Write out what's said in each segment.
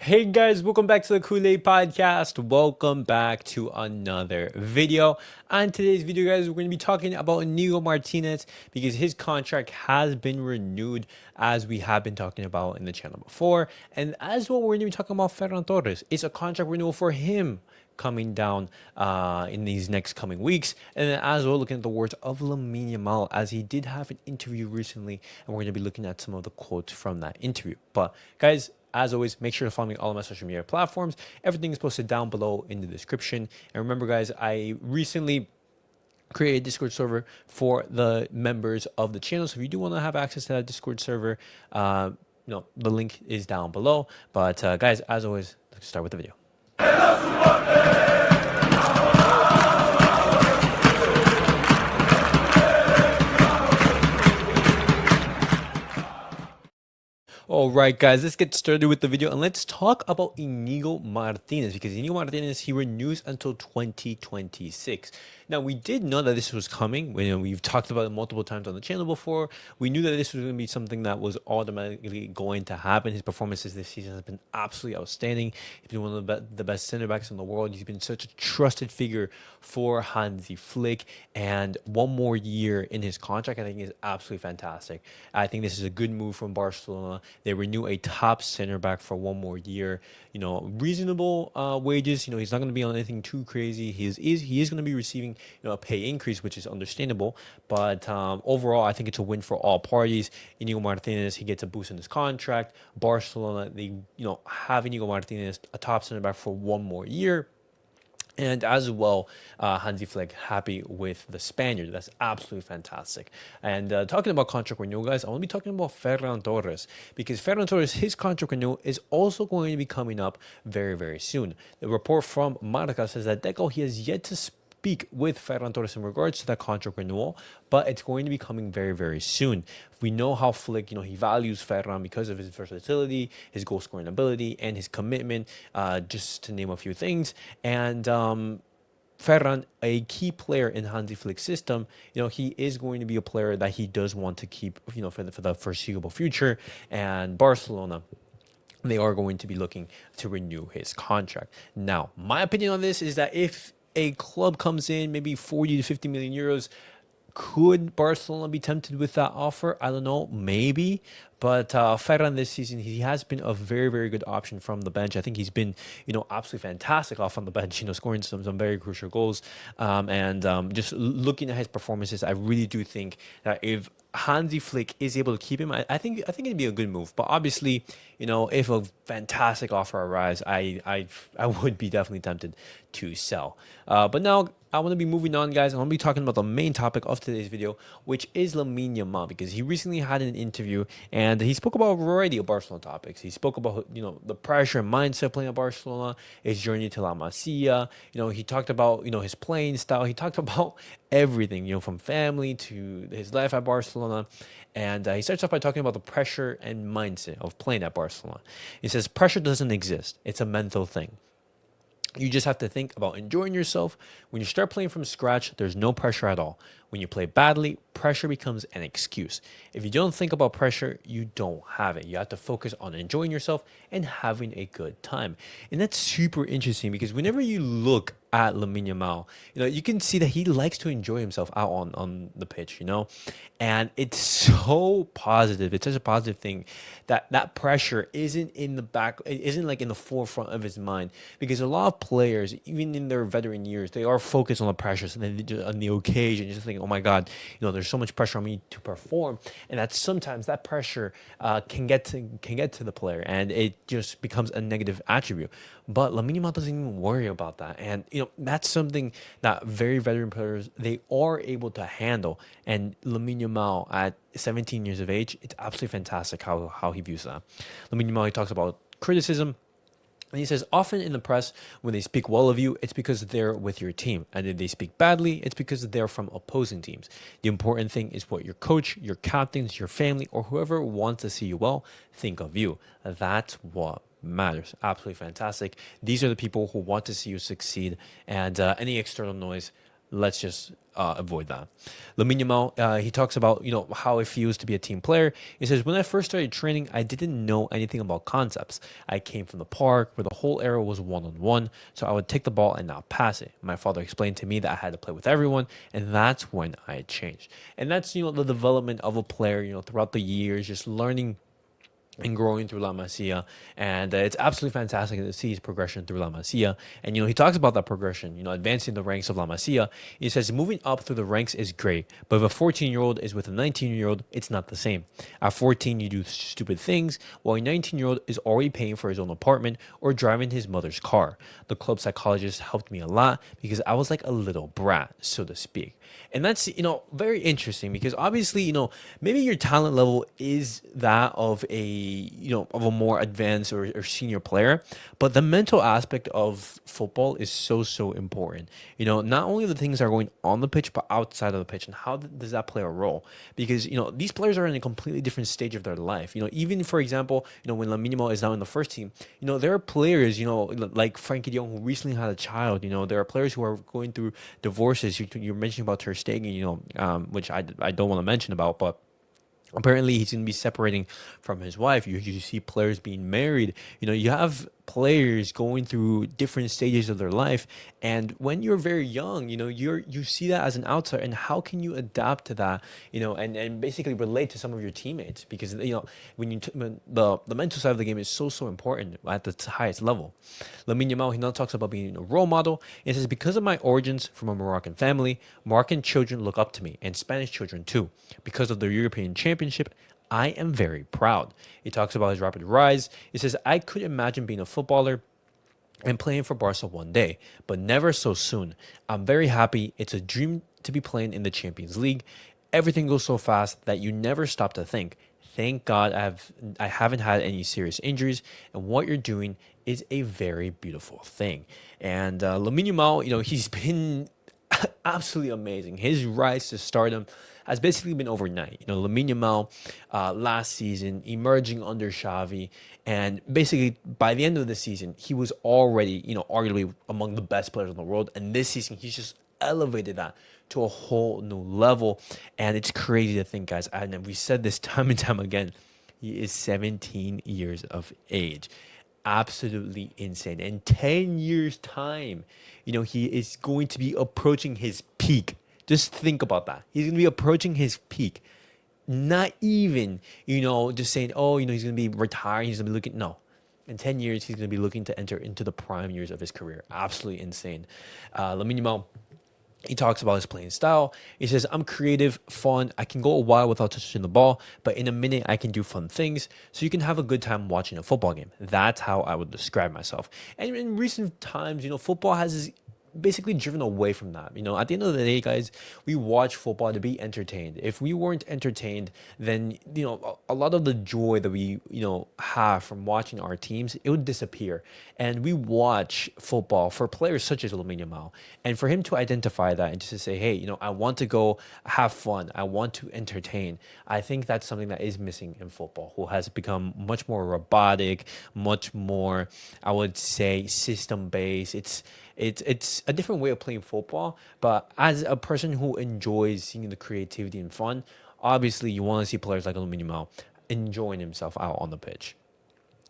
Hey guys, welcome back to the Kool-Aid Podcast. Welcome back to another video. On today's video, guys, we're going to be talking about Iñigo Martinez because his contract has been renewed, as we have been talking about in the channel before. And as well, we're going to be talking about Ferran Torres. It's a contract renewal for him coming down in these next coming weeks. And then as well, looking at the words of Lamine Yamal, as he did have an interview recently, and we're going to be looking at some of the quotes from that interview. But guys, as always, make sure to follow me on all of my social media platforms. Everything is posted down below in the description. And remember, guys, I recently created a Discord server for the members of the channel. So if you do want to have access to that Discord server, the link is down below. But guys, as always, let's start with the video. All right, guys, let's get started with the video and let's talk about Iñigo Martinez because Iñigo Martinez, he renews until 2026. Now, we did know that this was coming. We've talked about it multiple times on the channel before. We knew that this was going to be something that was automatically going to happen. His performances this season have been absolutely outstanding. He's been one of the best center backs in the world. He's been such a trusted figure for Hansi Flick. And one more year in his contract, I think, is absolutely fantastic. I think this is a good move from Barcelona. They renew a top center back for one more year. Reasonable wages. He's not going to be on anything too crazy. He is going to be receiving a pay increase, which is understandable. But overall, I think it's a win for all parties. Iñigo Martinez, he gets a boost in his contract. Barcelona, they have Iñigo Martinez a top center back for one more year. And as well, Hansi Flick happy with the Spaniard. That's absolutely fantastic. And talking about contract renewal, guys, I want to be talking about Ferran Torres because Ferran Torres, his contract renewal is also going to be coming up very, very soon. The report from Marca says that Deco, he has yet to speak with Ferran Torres in regards to that contract renewal, but it's going to be coming very, very soon. We know how Flick, he values Ferran because of his versatility, his goal scoring ability, and his commitment, just to name a few things. And Ferran, a key player in Hansi Flick's system, he is going to be a player that he does want to keep, for the foreseeable future. And Barcelona, they are going to be looking to renew his contract. Now, my opinion on this is that if a club comes in, maybe 40 to 50 million euros, could Barcelona be tempted with that offer? I don't know, maybe. But Ferran this season, he has been a very, very good option from the bench. I think he's been, absolutely fantastic off on the bench, scoring some very crucial goals. Just looking at his performances, I really do think that if Hansi Flick is able to keep him, I think it'd be a good move. But obviously, if a fantastic offer arrives, I would be definitely tempted to sell. But now I want to be moving on, guys. I want to be talking about the main topic of today's video, which is Lamine Yamal, because he recently had an interview and he spoke about a variety of Barcelona topics. He spoke about, the pressure and mindset playing at Barcelona, his journey to La Masia. He talked about, his playing style. He talked about everything, from family to his life at Barcelona. And he starts off by talking about the pressure and mindset of playing at Barcelona. He says, pressure doesn't exist. It's a mental thing. You just have to think about enjoying yourself. When you start playing from scratch, there's no pressure at all. When you play badly, pressure becomes an excuse. If you don't think about pressure, you don't have it. You have to focus on enjoying yourself and having a good time. And that's super interesting because whenever you look at Lamine Yamal, you can see that he likes to enjoy himself out on the pitch, and it's so positive. It's such a positive thing that pressure isn't in the back, it isn't like in the forefront of his mind, because a lot of players, even in their veteran years, they are focused on the pressures and then just on the occasion, just thinking, oh my God, there's so much pressure on me to perform, and that sometimes that pressure can get to the player, and it just becomes a negative attribute. But Lamine Yamal doesn't even worry about that, and that's something that very veteran players, they are able to handle. And Lamine Yamal at 17 years of age, it's absolutely fantastic how he views that. Lamine Yamal, he talks about criticism. And he says, often in the press, when they speak well of you, it's because they're with your team. And if they speak badly, it's because they're from opposing teams. The important thing is what your coach, your captains, your family, or whoever wants to see you well, think of you. That's what matters. Absolutely fantastic. These are the people who want to see you succeed. And any external noise, Let's just avoid that. Lamine Yamal, he talks about how it feels to be a team player. He says, when I first started training, I didn't know anything about concepts. I came from the park where the whole era was one-on-one, so I would take the ball and not pass it. My father explained to me that I had to play with everyone, and that's when I changed. And that's the development of a player throughout the years, just learning and growing through La Masia. And it's absolutely fantastic to see his progression through La Masia. And, he talks about that progression, advancing the ranks of La Masia. He says moving up through the ranks is great, but if a 14-year-old is with a 19-year-old, it's not the same. At 14, you do stupid things, while a 19-year-old is already paying for his own apartment or driving his mother's car. The club psychologist helped me a lot because I was like a little brat, so to speak. And that's, very interesting because obviously, maybe your talent level is that of a more advanced or senior player, but the mental aspect of football is so important. Not only the things that are going on the pitch, but outside of the pitch, and how does that play a role? Because, these players are in a completely different stage of their life. Even for example, when Lamine Yamal is now in the first team, there are players, like Frankie de Jong, who recently had a child. There are players who are going through divorces. You're mentioning about Ter Stegen, which I don't want to mention about, but apparently he's going to be separating from his wife. You see players being married. You have players going through different stages of their life, and when you're very young, you see that as an outsider, and how can you adapt to that, and basically relate to some of your teammates, because when the mental side of the game is so important at the highest level. Lamine Yamal, he now talks about being a role model, and says, because of my origins from a Moroccan family, Moroccan children look up to me, and Spanish children too. Because of the European Championship, I am very proud. He talks about his rapid rise. He says, I could imagine being a footballer and playing for Barca one day, but never so soon. I'm very happy. It's a dream to be playing in the Champions League. Everything goes so fast that you never stop to think. Thank God I haven't had any serious injuries, and what you're doing is a very beautiful thing. And Lamine Yamal, he's been absolutely amazing. His rise to stardom has basically been overnight. Lamine Yamal last season emerging under Xavi, and basically by the end of the season, he was already, arguably among the best players in the world. And this season, he's just elevated that to a whole new level. And it's crazy to think, guys, and we said this time and time again, he is 17 years of age. Absolutely insane. In 10 years' time, he is going to be approaching his peak. Just think about that. He's going to be approaching his peak. Not even, just saying, oh, he's going to be retiring. He's going to be looking. No. In 10 years, he's going to be looking to enter into the prime years of his career. Absolutely insane. Lamine Yamal, he talks about his playing style. He says, I'm creative, fun. I can go a while without touching the ball, but in a minute, I can do fun things. So you can have a good time watching a football game. That's how I would describe myself. And in recent times, football has basically driven away from that. At the end of the day, guys, we watch football to be entertained. If we weren't entertained, then a lot of the joy that we have from watching our teams, it would disappear. And we watch football for players such as Lamine Yamal, and for him to identify that and just to say, hey, I want to go have fun, I want to entertain. I think that's something that is missing in football, who has become much more robotic, much more, I would say, system based. It's a different way of playing football, but as a person who enjoys seeing the creativity and fun, obviously you want to see players like Lamine Yamal enjoying himself out on the pitch.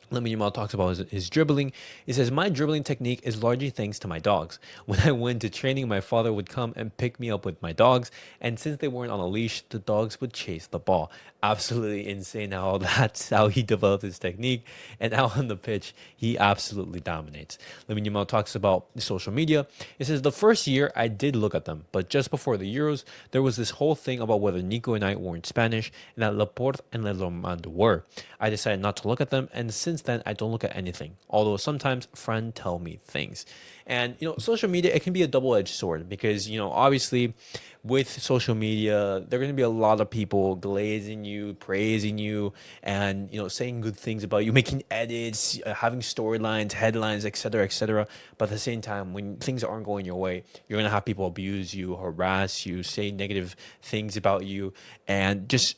Lamine Yamal talks about his dribbling. He says, my dribbling technique is largely thanks to my dogs. When I went to training, my father would come and pick me up with my dogs, and since they weren't on a leash, the dogs would chase the ball. Absolutely insane how that's how he developed his technique, and out on the pitch, he absolutely dominates. Lamine Yamal talks about social media. He says, the first year, I did look at them, but just before the Euros, there was this whole thing about whether Nico and I weren't Spanish, and that Laporte and Lenormand were. I decided not to look at them, and since then I don't look at anything, although sometimes friends tell me things. And social media, it can be a double-edged sword, because obviously with social media there are going to be a lot of people glazing you, praising you, and saying good things about you, making edits, having storylines, headlines, etc. But at the same time, when things aren't going your way, you're going to have people abuse you, harass you, say negative things about you. And just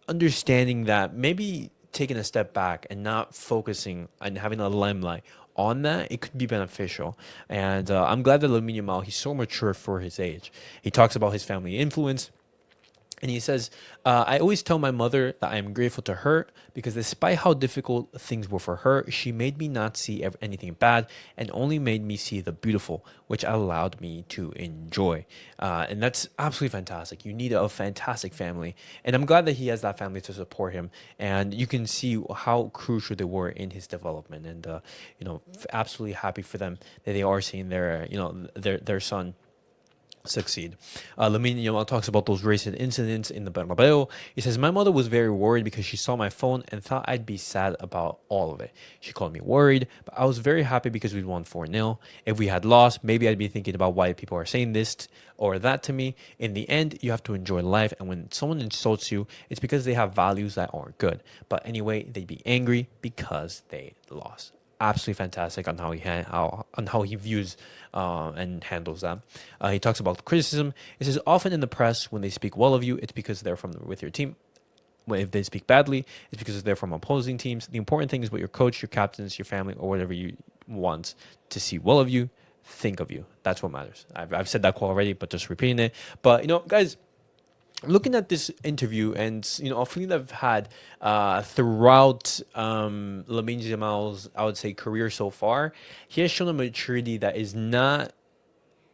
understanding that maybe taking a step back and not focusing and having a limelight on that, it could be beneficial. And I'm glad that Lamine Yamal, he's so mature for his age. He talks about his family influence. And he says, I always tell my mother that I am grateful to her because despite how difficult things were for her, she made me not see anything bad and only made me see the beautiful, which allowed me to enjoy. And that's absolutely fantastic. You need a fantastic family. And I'm glad that he has that family to support him. And you can see how crucial they were in his development. And, absolutely happy for them that they are seeing their son succeed. Lamine Yamal talks about those recent incidents in the Bernabeu. He says, my mother was very worried because she saw my phone and thought I'd be sad about all of it. She called me worried, but I was very happy because we won 4-0. If we had lost, maybe I'd be thinking about why people are saying this or that to me. In the end, you have to enjoy life, and when someone insults you, it's because they have values that aren't good. But anyway, they'd be angry because they lost. Absolutely fantastic on how he views and handles that. He talks about criticism. He says, often in the press, when they speak well of you, it's because they're with your team. If they speak badly, it's because they're from opposing teams. The important thing is what your coach, your captains, your family, or whatever you want to see well of you, think of you. That's what matters. I've said that quote already, but just repeating it. But, guys, looking at this interview and a feeling I've had throughout Lamine Yamal's, I would say, career so far, he has shown a maturity that is not,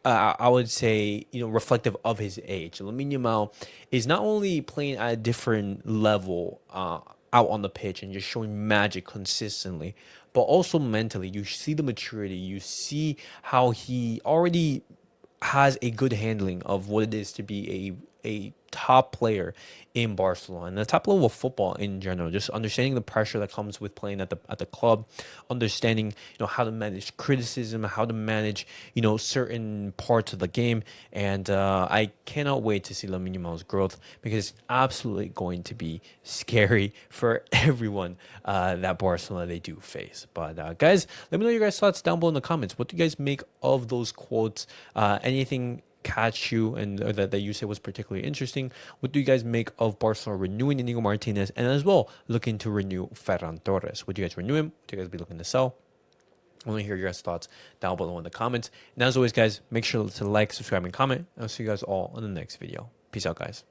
I would say, reflective of his age. Lamine Yamal is not only playing at a different level out on the pitch and just showing magic consistently, but also mentally. You see the maturity. You see how he already has a good handling of what it is to be a top player in Barcelona and the top level of football in general. Just understanding the pressure that comes with playing at the club, understanding how to manage criticism, how to manage certain parts of the game, and I cannot wait to see Lamine Yamal's growth because it's absolutely going to be scary for everyone that Barcelona they do face. But guys, let me know your guys' thoughts down below in the comments. What do you guys make of those quotes? Anything catch you and that you say was particularly interesting? What do you guys make of Barcelona renewing Iñigo Martinez and as well looking to renew Ferran Torres? Would you guys renew him? Would you guys be looking to sell? I want to hear your guys' thoughts down below in the comments. And as always, guys, make sure to like, subscribe, and comment. I'll see you guys all in the next video. Peace out, guys.